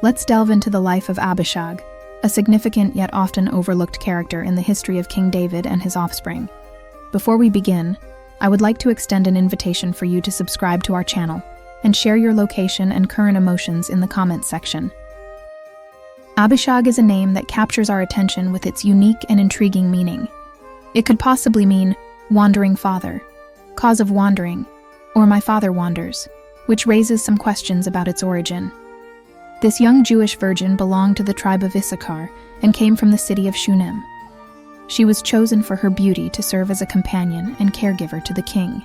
Let's delve into the life of Abishag, a significant yet often overlooked character in the history of King David and his offspring. Before we begin, I would like to extend an invitation for you to subscribe to our channel and share your location and current emotions in the comments section. Abishag is a name that captures our attention with its unique and intriguing meaning. It could possibly mean wandering father, cause of wandering, or my father wanders, which raises some questions about its origin. This young Jewish virgin belonged to the tribe of Issachar and came from the city of Shunem. She was chosen for her beauty to serve as a companion and caregiver to the king.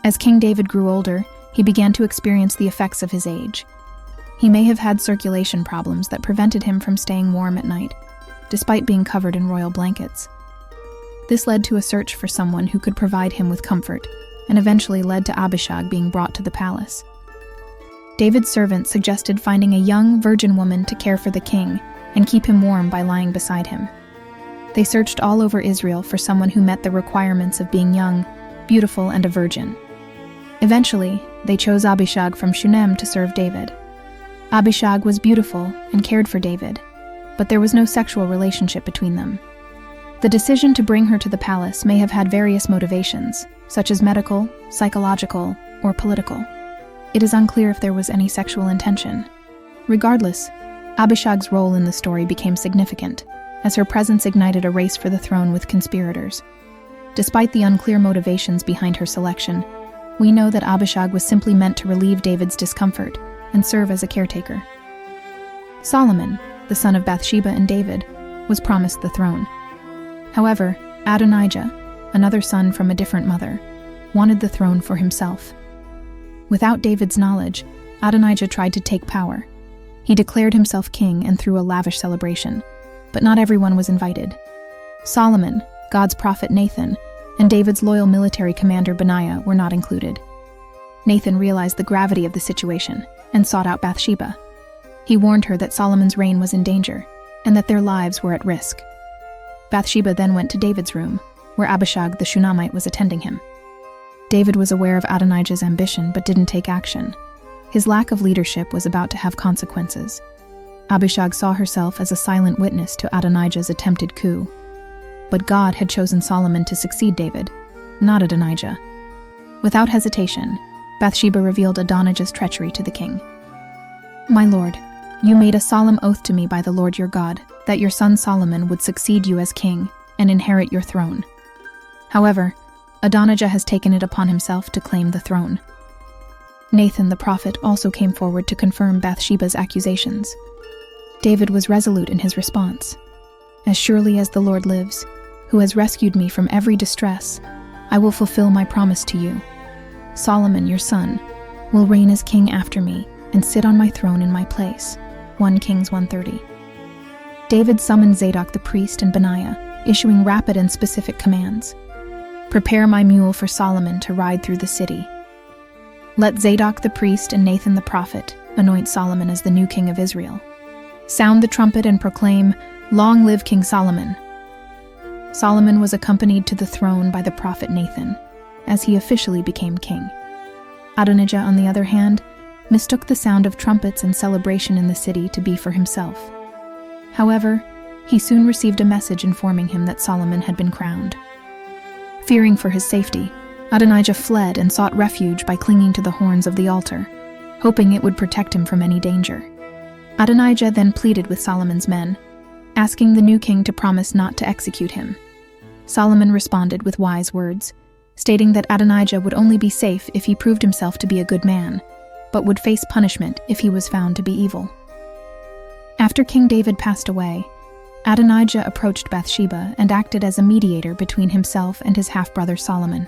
As King David grew older, he began to experience the effects of his age. He may have had circulation problems that prevented him from staying warm at night, despite being covered in royal blankets. This led to a search for someone who could provide him with comfort, and eventually led to Abishag being brought to the palace. David's servant suggested finding a young, virgin woman to care for the king and keep him warm by lying beside him. They searched all over Israel for someone who met the requirements of being young, beautiful, and a virgin. Eventually, they chose Abishag from Shunem to serve David. Abishag was beautiful and cared for David, but there was no sexual relationship between them. The decision to bring her to the palace may have had various motivations, such as medical, psychological, or political. It is unclear if there was any sexual intention. Regardless, Abishag's role in the story became significant, as her presence ignited a race for the throne with conspirators. Despite the unclear motivations behind her selection, we know that Abishag was simply meant to relieve David's discomfort and serve as a caretaker. Solomon, the son of Bathsheba and David, was promised the throne. However, Adonijah, another son from a different mother, wanted the throne for himself. Without David's knowledge, Adonijah tried to take power. He declared himself king and threw a lavish celebration, but not everyone was invited. Solomon, God's prophet Nathan, and David's loyal military commander Benaiah were not included. Nathan realized the gravity of the situation and sought out Bathsheba. He warned her that Solomon's reign was in danger and that their lives were at risk. Bathsheba then went to David's room, where Abishag the Shunammite was attending him. David was aware of Adonijah's ambition but didn't take action. His lack of leadership was about to have consequences. Abishag saw herself as a silent witness to Adonijah's attempted coup. But God had chosen Solomon to succeed David, not Adonijah. Without hesitation, Bathsheba revealed Adonijah's treachery to the king. "My lord, you made a solemn oath to me by the Lord your God that your son Solomon would succeed you as king and inherit your throne. However, Adonijah has taken it upon himself to claim the throne." Nathan the prophet also came forward to confirm Bathsheba's accusations. David was resolute in his response. "As surely as the Lord lives, who has rescued me from every distress, I will fulfill my promise to you. Solomon, your son, will reign as king after me and sit on my throne in my place." 1 Kings 1:30. David summoned Zadok the priest and Benaiah, issuing rapid and specific commands. "Prepare my mule for Solomon to ride through the city. Let Zadok the priest and Nathan the prophet anoint Solomon as the new king of Israel. Sound the trumpet and proclaim, 'Long live King Solomon.'" Solomon was accompanied to the throne by the prophet Nathan, as he officially became king. Adonijah, on the other hand, mistook the sound of trumpets and celebration in the city to be for himself. However, he soon received a message informing him that Solomon had been crowned. Fearing for his safety, Adonijah fled and sought refuge by clinging to the horns of the altar, hoping it would protect him from any danger. Adonijah then pleaded with Solomon's men, asking the new king to promise not to execute him. Solomon responded with wise words, stating that Adonijah would only be safe if he proved himself to be a good man, but would face punishment if he was found to be evil. After King David passed away, Adonijah approached Bathsheba and acted as a mediator between himself and his half-brother Solomon.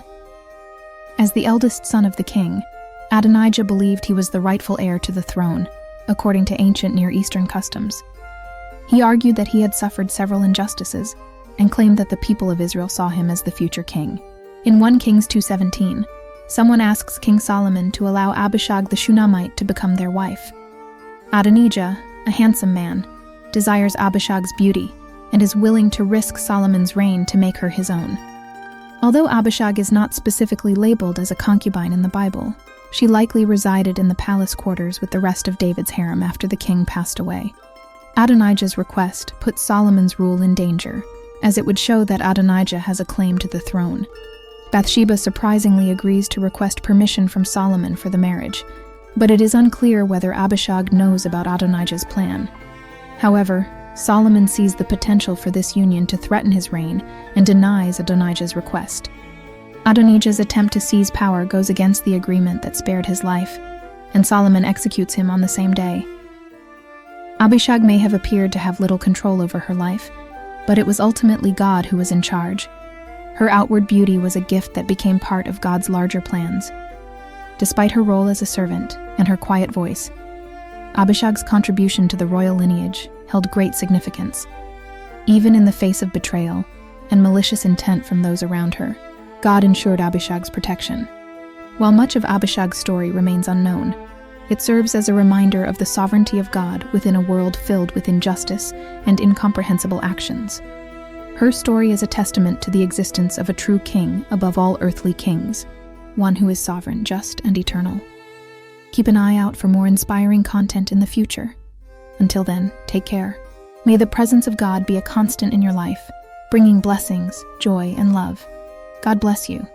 As the eldest son of the king, Adonijah believed he was the rightful heir to the throne, according to ancient Near Eastern customs. He argued that he had suffered several injustices and claimed that the people of Israel saw him as the future king. In 1 Kings 2:17, someone asks King Solomon to allow Abishag the Shunammite to become their wife. Adonijah, a handsome man, desires Abishag's beauty and is willing to risk Solomon's reign to make her his own. Although Abishag is not specifically labeled as a concubine in the Bible, she likely resided in the palace quarters with the rest of David's harem after the king passed away. Adonijah's request put Solomon's rule in danger, as it would show that Adonijah has a claim to the throne. Bathsheba surprisingly agrees to request permission from Solomon for the marriage, but it is unclear whether Abishag knows about Adonijah's plan. However, Solomon sees the potential for this union to threaten his reign and denies Adonijah's request. Adonijah's attempt to seize power goes against the agreement that spared his life, and Solomon executes him on the same day. Abishag may have appeared to have little control over her life, but it was ultimately God who was in charge. Her outward beauty was a gift that became part of God's larger plans. Despite her role as a servant and her quiet voice, Abishag's contribution to the royal lineage held great significance. Even in the face of betrayal and malicious intent from those around her, God ensured Abishag's protection. While much of Abishag's story remains unknown, it serves as a reminder of the sovereignty of God within a world filled with injustice and incomprehensible actions. Her story is a testament to the existence of a true king above all earthly kings, one who is sovereign, just, and eternal. Keep an eye out for more inspiring content in the future. Until then, take care. May the presence of God be a constant in your life, bringing blessings, joy, and love. God bless you.